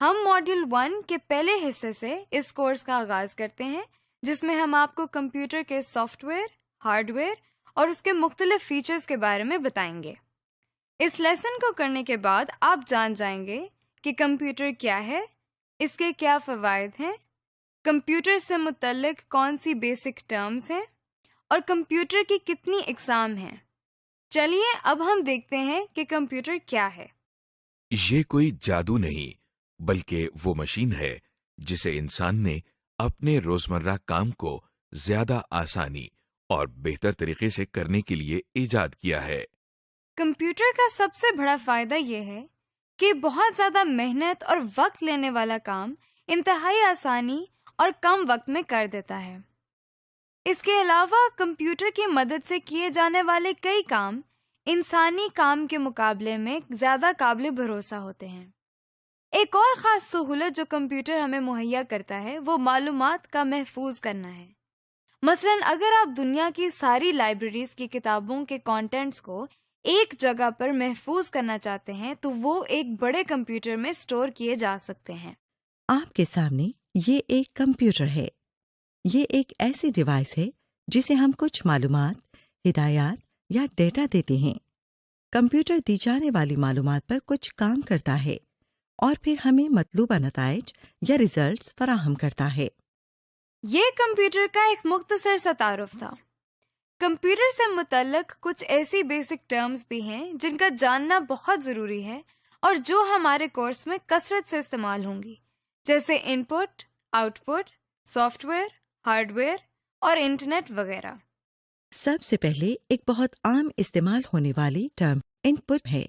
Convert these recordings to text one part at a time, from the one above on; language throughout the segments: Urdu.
ہم ماڈیول 1 کے پہلے حصے سے اس کورس کا آغاز کرتے ہیں، جس میں ہم آپ کو کمپیوٹر کے سافٹ ویئر، ہارڈ ویئر اور اس کے مختلف فیچرز کے بارے میں بتائیں گے۔ اس لیسن کو کرنے کے بعد آپ جان جائیں گے کہ کمپیوٹر کیا ہے، اس کے کیا فوائد ہیں، کمپیوٹر سے متعلق کون سی بیسک ٹرمز ہیں اور کمپیوٹر کی کتنی اقسام ہیں۔ چلیے اب ہم دیکھتے ہیں کہ کمپیوٹر کیا ہے۔ یہ کوئی جادو نہیں، بلکہ وہ مشین ہے جسے انسان نے اپنے روزمرہ کام کو زیادہ آسانی اور بہتر طریقے سے کرنے کے لیے ایجاد کیا ہے۔ کمپیوٹر کا سب سے بڑا فائدہ یہ ہے کہ بہت زیادہ محنت اور وقت لینے والا کام انتہائی آسانی اور کم وقت میں کر دیتا ہے۔ اس کے علاوہ کمپیوٹر کی مدد سے کیے جانے والے کئی کام انسانی کام کے مقابلے میں زیادہ قابل بھروسہ ہوتے ہیں۔ ایک اور خاص سہولت جو کمپیوٹر ہمیں مہیا کرتا ہے وہ معلومات کا محفوظ کرنا ہے۔ مثلاً اگر آپ دنیا کی ساری لائبریریز کی کتابوں کے کانٹینٹس کو ایک جگہ پر محفوظ کرنا چاہتے ہیں تو وہ ایک بڑے کمپیوٹر میں سٹور کیے جا سکتے ہیں۔ آپ کے سامنے یہ ایک کمپیوٹر ہے۔ یہ ایک ایسی ڈیوائس ہے جسے ہم کچھ معلومات، ہدایات یا ڈیٹا دیتے ہیں۔ کمپیوٹر دی جانے والی معلومات پر کچھ کام کرتا ہے اور پھر ہمیں مطلوبہ نتائج یا ریزلٹس فراہم کرتا ہے۔ یہ کمپیوٹر کا ایک مختصر سا تعارف تھا۔ کمپیوٹر سے متعلق کچھ ایسی بیسک ٹرمز بھی ہیں جن کا جاننا بہت ضروری ہے اور جو ہمارے کورس میں کثرت سے استعمال ہوں گی، جیسے input, output, software, hardware اور انٹرنیٹ وغیرہ۔ سب سے پہلے ایک بہت عام استعمال ہونے والی ٹرم ان پٹ ہے۔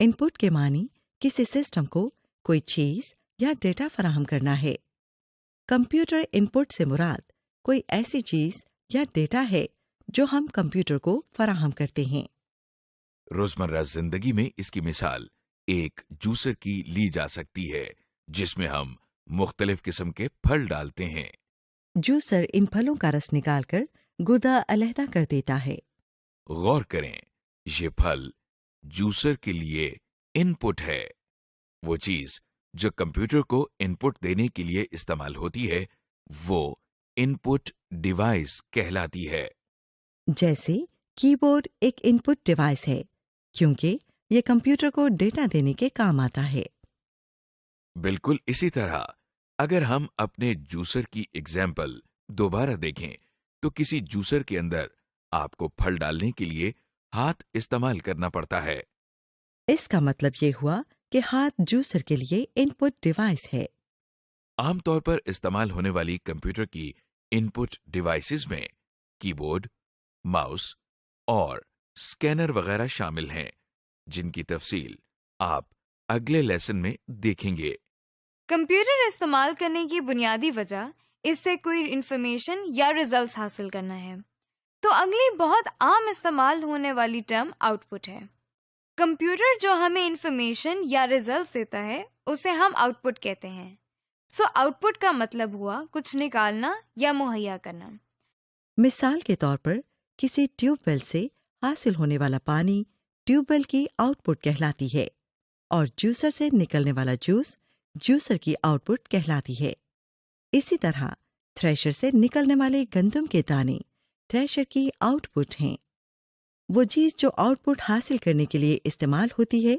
ان پٹ کے معنی کسی سسٹم کو کوئی چیز یا ڈیٹا فراہم کرنا ہے۔ کمپیوٹر ان پٹ سے مراد کوئی ایسی چیز یا ڈیٹا ہے جو ہم کمپیوٹر کو فراہم کرتے ہیں۔ روزمرہ زندگی میں اس کی مثال ایک جوسر کی لی جا سکتی ہے جس میں ہم مختلف قسم کے پھل ڈالتے ہیں۔ جوسر ان پھلوں کا رس نکال کر گودا علیحدہ کر دیتا ہے۔ غور کریں، یہ پھل جوسر کے لیے ان پٹ ہے۔ وہ چیز جو کمپیوٹر کو ان پٹ دینے کے لیے استعمال ہوتی ہے وہ ان پٹ ڈیوائس کہلاتی ہے۔ جیسے کی بورڈ ایک ان پٹ ڈیوائس ہے کیونکہ یہ کمپیوٹر کو ڈیٹا دینے کے کام آتا ہے۔ بالکل اسی طرح اگر ہم اپنے جوسر کی ایگزامپل دوبارہ دیکھیں تو کسی جوسر کے اندر آپ کو پھل ڈالنے کے لیے ہاتھ استعمال کرنا پڑتا ہے۔ اس کا مطلب یہ ہوا کہ ہاتھ جوسر کے لیے ان پٹ ڈیوائس ہے۔ عام طور پر استعمال ہونے والی کمپیوٹر کی ان پٹ ڈیوائسز میں کی بورڈ، ماؤس اور اسکینر وغیرہ شامل ہیں، جن کی تفصیل آپ اگلے لیسن میں دیکھیں گے۔ کمپیوٹر استعمال کرنے کی بنیادی وجہ اس سے کوئی انفارمیشن یا ریزلٹس حاصل کرنا ہے، تو اگلی بہت عام استعمال ہونے والی ٹرم آؤٹ پٹ ہے۔ کمپیوٹر جو ہمیں انفارمیشن یا ریزلٹس دیتا ہے اسے ہم آؤٹ پٹ کہتے ہیں۔ سو آؤٹ پٹ کا مطلب ہوا کچھ نکالنا یا مہیا کرنا۔ مثال کے طور پر کسی ٹیوب ویل سے حاصل ہونے والا پانی ٹیوب ویل کی آؤٹ پٹ کہلاتی ہے اور جوسر سے نکلنے والا جوس جوسر کی آؤٹ پٹ کہلاتی ہے۔ اسی طرح تھریشر سے نکلنے والے گندم کے دانے تھریشر کی آؤٹ پٹ ہیں۔ وہ چیز جو آؤٹ پٹ حاصل کرنے کے لیے استعمال ہوتی ہے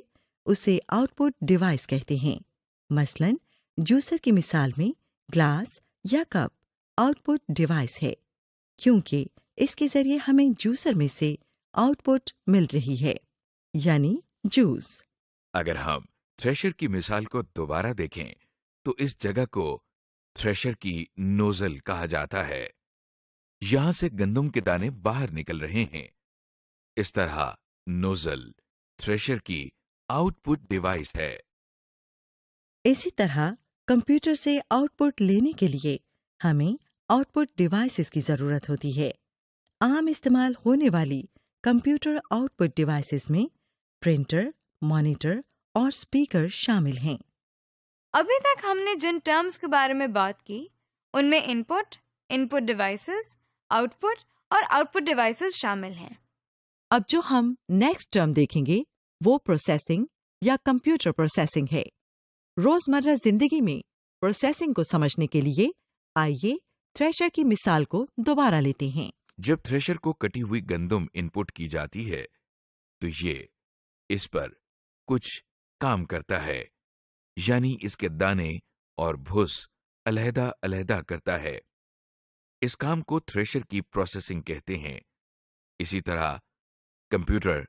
اسے آؤٹ پٹ ڈیوائس کہتے ہیں۔ مثلاً جوسر کی مثال میں گلاس یا کپ آؤٹ پٹ ڈیوائس ہے کیونکہ اس کے ذریعے ہمیں جوسر میں سے آؤٹ پٹ مل رہی ہے، یعنی جوس۔ اگر ہم تھریشر کی مثال کو دوبارہ دیکھیں تو اس جگہ کو تھریشر کی نوزل کہا جاتا ہے۔ یہاں سے گندم کے دانے باہر نکل رہے ہیں۔ اس طرح نوزل تھریشر کی آؤٹ پٹ ڈیوائس ہے۔ اسی طرح کمپیوٹر سے آؤٹ پٹ لینے کے لیے ہمیں آؤٹ پٹ ڈیوائسز کی ضرورت ہوتی ہے۔ عام استعمال ہونے والی کمپیوٹر آؤٹ پٹ ڈیوائسز میں پرنٹر، مانیٹر اور اسپیکر شامل ہیں۔ ابھی تک ہم نے جن ٹرمز کے بارے میں بات کی ان میں ان پٹ ڈیوائسز، آؤٹ پٹ اور آؤٹ پٹ ڈیوائسز شامل ہیں۔ اب جو ہم نیکسٹ ٹرم دیکھیں گے وہ پروسیسنگ یا کمپیوٹر پروسیسنگ ہے۔ روزمرہ زندگی میں پروسیسنگ کو سمجھنے کے لیے آئیے تھریشر کی مثال کو دوبارہ لیتے ہیں۔ جب تھریشر کو کٹی ہوئی گندم ان پٹ کی جاتی ہے تو یہ اس پر کچھ کام کرتا ہے، یعنی اس کے دانے اور بھس علیحدہ علیحدہ کرتا ہے۔ اس کام کو تھریشر کی پروسیسنگ کہتے ہیں۔ اسی طرح کمپیوٹر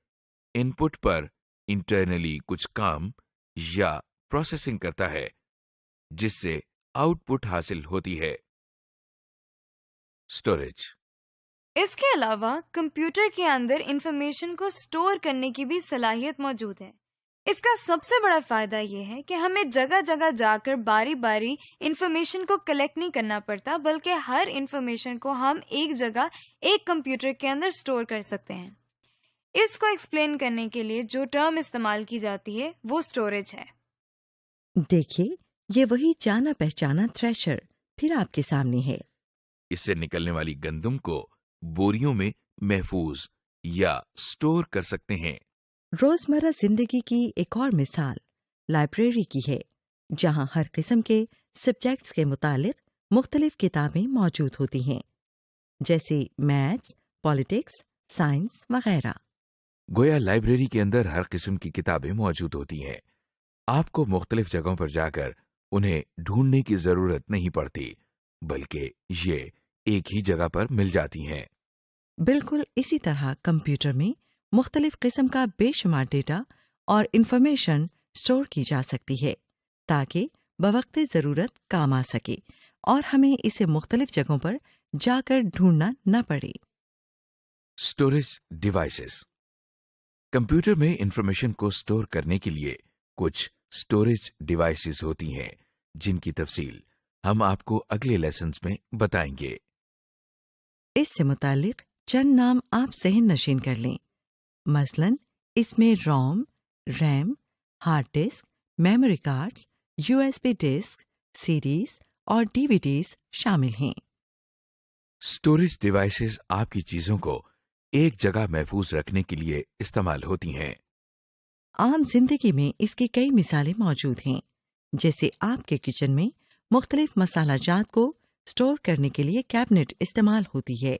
ان پٹ پر انٹرنلی کچھ کام یا پروسیسنگ کرتا ہے جس سے آؤٹ پٹ حاصل ہوتی ہے۔ اسٹوریج۔ اس کے علاوہ کمپیوٹر کے اندر انفارمیشن کو سٹور کرنے کی بھی صلاحیت موجود ہے۔ اس کا سب سے بڑا فائدہ یہ ہے کہ ہمیں جگہ جگہ جا کر باری باری انفارمیشن کو کلیکٹ نہیں کرنا پڑتا، بلکہ ہر انفارمیشن کو ہم ایک جگہ ایک کمپیوٹر کے اندر سٹور کر سکتے ہیں۔ اس کو ایکسپلین کرنے کے لیے جو ٹرم استعمال کی جاتی ہے وہ سٹوریج ہے۔ دیکھیے، یہ وہی جانا پہچانا تھریشر پھر آپ کے سامنے ہے۔ اس سے نکلنے والی گندم کو بوریوں میں محفوظ یا سٹور کر سکتے ہیں۔ روزمرہ زندگی کی ایک اور مثال لائبریری کی ہے، جہاں ہر قسم کے سبجیکٹس کے متعلق مختلف کتابیں موجود ہوتی ہیں، جیسے میتھس، پالیٹکس، سائنس وغیرہ۔ گویا لائبریری کے اندر ہر قسم کی کتابیں موجود ہوتی ہیں۔ آپ کو مختلف جگہوں پر جا کر انہیں ڈھونڈنے کی ضرورت نہیں پڑتی، بلکہ یہ ایک ہی جگہ پر مل جاتی ہیں۔ بالکل اسی طرح کمپیوٹر میں مختلف قسم کا بے شمار ڈیٹا اور انفارمیشن سٹور کی جا سکتی ہے تاکہ بوقت ضرورت کام آ سکے اور ہمیں اسے مختلف جگہوں پر جا کر ڈھونڈنا نہ پڑے۔ Storage devices. کمپیوٹر میں انفارمیشن کو سٹور کرنے کے لیے کچھ اسٹوریج ڈیوائسز ہوتی ہیں جن کی تفصیل ہم آپ کو اگلے لیسنز میں بتائیں گے۔ اس سے متعلق چند نام آپ ذہن نشین کر لیں۔ مثلاً اس میں ROM, RAM, hard disk, memory cards, U S B disk, CDs اور ڈی وی ڈیز شامل ہیں۔ اسٹوریج ڈیوائسز آپ کی چیزوں کو ایک جگہ محفوظ رکھنے کے لیے استعمال ہوتی ہیں۔ عام زندگی میں اس کی کئی مثالیں موجود ہیں، جیسے آپ کے کچن میں مختلف مسالہ جات کو سٹور کرنے کے لیے کیبنٹ استعمال ہوتی ہے۔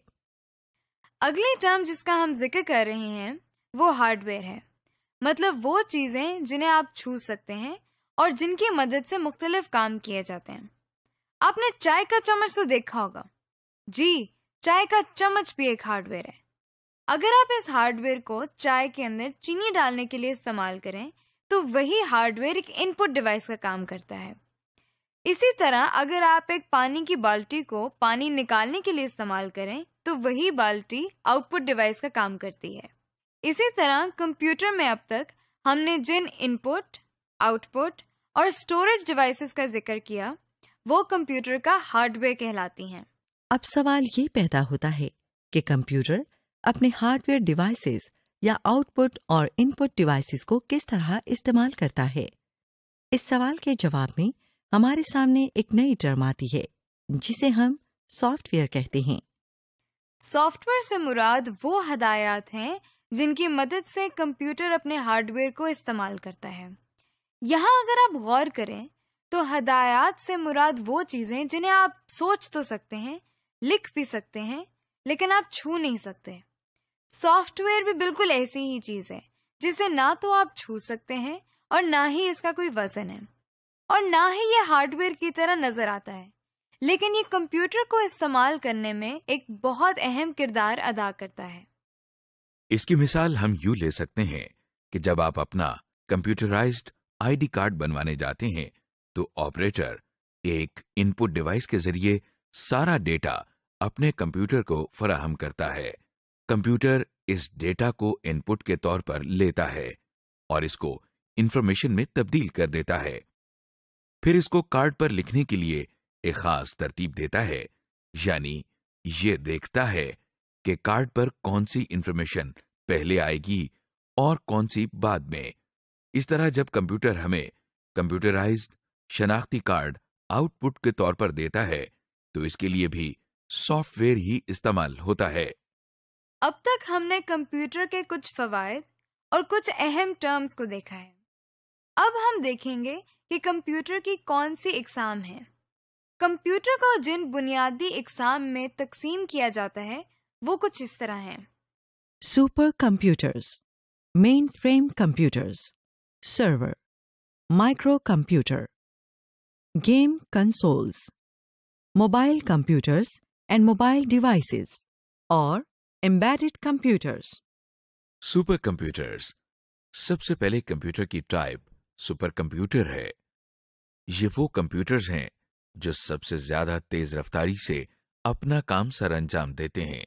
اگلی ٹرم جس کا ہم ذکر کر رہے ہیں وہ ہارڈ ویئر ہے، مطلب وہ چیزیں جنہیں آپ چھو سکتے ہیں اور جن کی مدد سے مختلف کام کیے جاتے ہیں۔ آپ نے چائے کا چمچ تو دیکھا ہوگا، جی چائے کا چمچ بھی ایک ہارڈ ویئر ہے۔ اگر آپ اس ہارڈ ویئر کو چائے کے اندر چینی ڈالنے کے لیے استعمال کریں تو وہی ہارڈ ویئر ایک ان پٹ ڈیوائس کا کام کرتا ہے۔ اسی طرح اگر آپ ایک پانی کی بالٹی کو پانی نکالنے کے لیے استعمال کریں تو وہی بالٹی آؤٹ پٹ ڈیوائس کا کام کرتی ہے۔ اسی طرح کمپیوٹر میں اب تک ہم نے جن ان پٹ، آؤٹ پٹ اور اسٹوریج ڈیوائسز کا ذکر کیا وہ کمپیوٹر کا ہارڈ ویئر کہلاتی ہیں۔ اب سوال یہ پیدا ہوتا ہے کہ کمپیوٹر اپنے ہارڈ ویئر ڈیوائسز یا آؤٹ پٹ اور ان پٹ ڈیوائسز کو کس طرح استعمال کرتا ہے؟ اس سوال کے جواب میں ہمارے سامنے ایک نئی ٹرم آتی ہے جسے ہم سافٹ ویئر کہتے ہیں۔ سافٹ ویئر سے مراد وہ ہدایات ہیں جن کی مدد سے کمپیوٹر اپنے ہارڈ ویئر کو استعمال کرتا ہے۔ یہاں اگر آپ غور کریں تو ہدایات سے مراد وہ چیزیں جنہیں آپ سوچ تو سکتے ہیں، لکھ بھی سکتے ہیں، لیکن آپ چھو نہیں سکتے۔ سافٹ ویئر بھی بالکل ایسی ہی چیز ہے جسے نہ تو آپ چھو سکتے ہیں اور نہ ہی اس کا کوئی وزن ہے، اور نہ ہی یہ ہارڈ ویئر کی طرح نظر آتا ہے، لیکن یہ کمپیوٹر کو استعمال کرنے میں ایک بہت اہم کردار ادا کرتا ہے۔ اس کی مثال ہم یوں لے سکتے ہیں کہ جب آپ اپنا کمپیوٹرائزڈ آئی ڈی کارڈ بنوانے جاتے ہیں تو آپریٹر ایک ان پٹ ڈیوائس کے ذریعے سارا ڈیٹا اپنے کمپیوٹر کو فراہم کرتا ہے۔ کمپیوٹر اس ڈیٹا کو ان پٹ کے طور پر لیتا ہے اور اس کو انفارمیشن میں تبدیل کر دیتا ہے، پھر اس کو کارڈ پر لکھنے کے لیے ایک خاص ترتیب دیتا ہے، یعنی یہ دیکھتا ہے کہ کارڈ پر کون سی انفارمیشن پہلے آئے گی اور کون سی بعد میں۔ اس طرح جب کمپیوٹر ہمیں کمپیوٹرائزڈ شناختی کارڈ آؤٹ پٹ کے طور پر دیتا ہے تو اس کے لیے بھی سافٹ ویئر ہی استعمال ہوتا ہے۔ اب تک ہم نے کمپیوٹر کے کچھ فوائد اور کچھ اہم ٹرمز کو دیکھا ہے۔ اب ہم دیکھیں گے کہ کمپیوٹر کی کون سی اقسام ہیں۔ کمپیوٹر کو جن بنیادی اقسام میں تقسیم کیا جاتا ہے وہ کچھ اس طرح ہیں۔ Super computers, mainframe computers, server, micro computer, game consoles, mobile computers and mobile devices, اور embedded کمپیوٹرز۔ سپر کمپیوٹرز، سب سے پہلے کمپیوٹر کی ٹائپ سپر کمپیوٹر ہے۔ یہ وہ کمپیوٹرز ہیں جو سب سے زیادہ تیز رفتاری سے اپنا کام سر انجام دیتے ہیں۔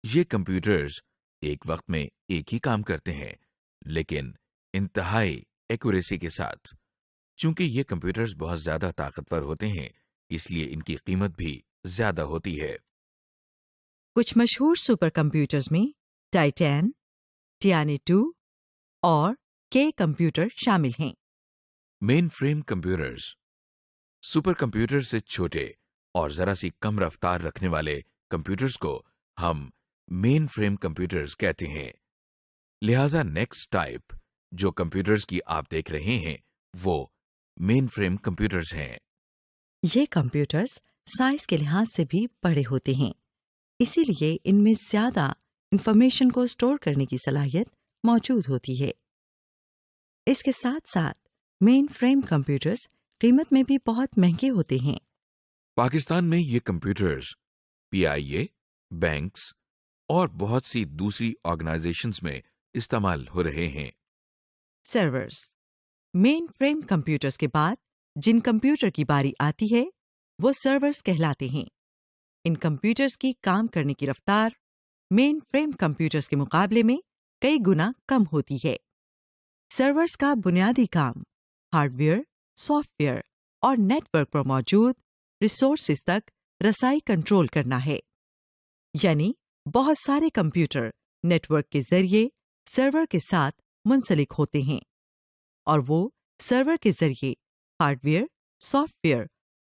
یہ کمپیوٹرز ایک وقت میں ایک ہی کام کرتے ہیں، لیکن انتہائی ایکوریسی کے ساتھ۔ چونکہ یہ کمپیوٹرز بہت زیادہ طاقتور ہوتے ہیں، اس لیے ان کی قیمت بھی زیادہ ہوتی ہے۔ کچھ مشہور سپر کمپیوٹرز میں ٹائٹین، ٹیانی 2 اور کے کمپیوٹر شامل ہیں۔ مین فریم کمپیوٹرز، سپر کمپیوٹر سے چھوٹے اور ذرا سی کم رفتار رکھنے والے کمپیوٹرز کو ہم مین فریم کمپیوٹرز کہتے ہیں۔ لہذا نیکسٹ ٹائپ جو کمپیوٹرز کی آپ دیکھ رہے ہیں وہ مین فریم کمپیوٹرز ہیں۔ یہ کمپیوٹرز سائز کے لحاظ سے بھی بڑے ہوتے ہیں، اسی لیے ان میں زیادہ انفارمیشن کو اسٹور کرنے کی صلاحیت موجود ہوتی ہے۔ اس کے ساتھ ساتھ مین فریم کمپیوٹرز قیمت میں بھی بہت مہنگے ہوتے ہیں۔ پاکستان میں یہ کمپیوٹرز PIA، بینکس اور بہت سی دوسری آرگنائزیشنز میں استعمال ہو رہے ہیں۔ سرورز، مین فریم کمپیوٹرز کے بعد جن کمپیوٹر کی باری آتی ہے وہ سرورز کہلاتے ہیں۔ ان کمپیوٹرز کی کام کرنے کی رفتار مین فریم کمپیوٹرز کے مقابلے میں کئی گنا کم ہوتی ہے۔ سرورز کا بنیادی کام ہارڈ ویئر، سافٹ ویئر اور نیٹ ورک پر موجود ریسورسز تک رسائی کنٹرول کرنا ہے، یعنی بہت سارے کمپیوٹر نیٹ ورک کے ذریعے سرور کے ساتھ منسلک ہوتے ہیں، اور وہ سرور کے ذریعے ہارڈ ویئر، سافٹ ویئر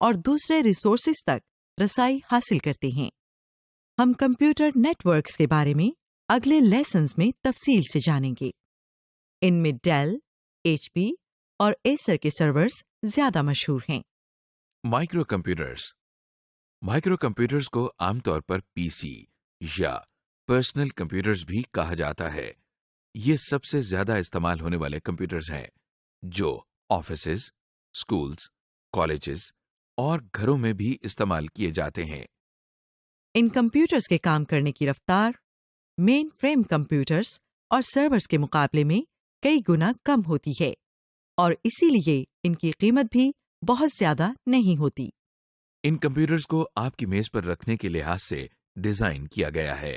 اور دوسرے ریسورسز تک رسائی حاصل کرتے ہیں۔ ہم کمپیوٹر نیٹ ورکس کے بارے میں اگلے لیسنز میں تفصیل سے جانیں گے۔ ان میں ڈیل، HP اور ایسر کے سرورز زیادہ مشہور ہیں۔ مائکرو کمپیوٹرز، مائکرو کمپیوٹرز کو عام طور پر PC یا پرسنل کمپیوٹرز بھی کہا جاتا ہے۔ یہ سب سے زیادہ استعمال ہونے والے کمپیوٹرز ہیں جو آفیسز، اسکولز، کالجز اور گھروں میں بھی استعمال کیے جاتے ہیں۔ ان کمپیوٹرز کے کام کرنے کی رفتار مین فریم کمپیوٹرز اور سرورز کے مقابلے میں کئی گنا کم ہوتی ہے، اور اسی لیے ان کی قیمت بھی بہت زیادہ نہیں ہوتی۔ ان کمپیوٹرز کو آپ کی میز پر رکھنے کے لحاظ سے ڈیزائن کیا گیا ہے۔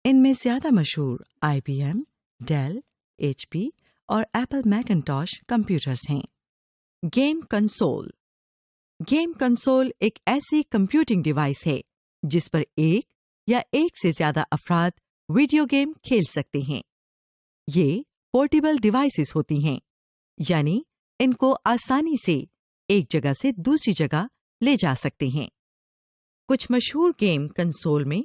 ان میں زیادہ مشہور IBM، ڈیل، HP اور ایپل میکنٹاش کمپیوٹرز ہیں۔ گیم کنسول، گیم کنسول ایک ایسی کمپیوٹنگ ڈیوائس ہے جس پر ایک یا ایک سے زیادہ افراد ویڈیو گیم کھیل سکتے ہیں۔ یہ پورٹیبل ڈیوائسز ہوتی ہیں، یعنی ان کو آسانی سے ایک جگہ سے دوسری جگہ لے جا سکتے ہیں۔ کچھ مشہور گیم کنسول میں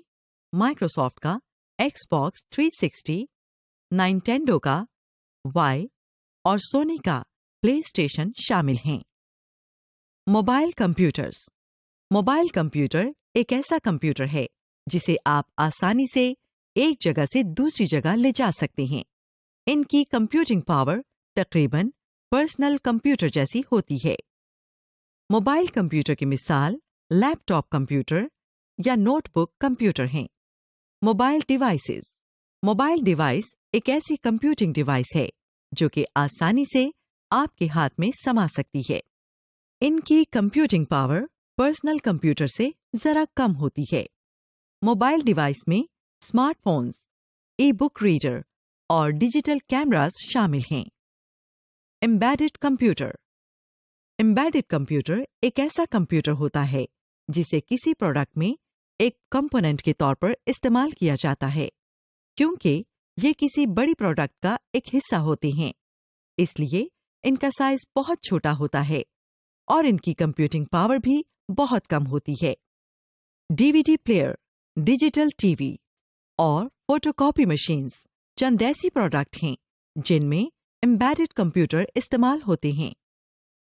مائکروسافٹ کا Xbox 360، نائنٹینڈو کا وائی اور سونی کا پلے اسٹیشن شامل ہیں۔ موبائل کمپیوٹرز، موبائل کمپیوٹر ایک ایسا کمپیوٹر ہے جسے آپ آسانی سے ایک جگہ سے دوسری جگہ لے جا سکتے ہیں۔ ان کی کمپیوٹنگ پاور تقریباً پرسنل کمپیوٹر جیسی ہوتی ہے۔ موبائل کمپیوٹر کی مثال لیپ ٹاپ کمپیوٹر یا نوٹ بک کمپیوٹر ہیں۔ موبائل ڈیوائسز، موبائل ڈیوائس ایک ایسی کمپیوٹنگ ڈیوائس ہے جو کہ آسانی سے آپ کے ہاتھ میں سما سکتی ہے۔ ان کی کمپیوٹنگ پاور پرسنل کمپیوٹر سے ذرا کم ہوتی ہے۔ موبائل ڈیوائس میں اسمارٹ فونز، ای بک ریڈر اور ڈیجیٹل کیمراز شامل ہیں۔ امبیڈڈ کمپیوٹر، امبیڈڈ کمپیوٹر ایک ایسا کمپیوٹر ہوتا ہے جسے کسی پروڈکٹ میں ایک کمپوننٹ کے طور پر استعمال کیا جاتا ہے۔ کیونکہ یہ کسی بڑی پروڈکٹ کا ایک حصہ ہوتے ہیں، اس لیے ان کا سائز بہت چھوٹا ہوتا ہے اور ان کی کمپیوٹنگ پاور بھی بہت کم ہوتی ہے۔ DVD پلیئر، ڈیجیٹل TV اور فوٹو کاپی مشینز چند ایسی پروڈکٹ ہیں جن میں امبیڈڈ کمپیوٹر استعمال ہوتے ہیں۔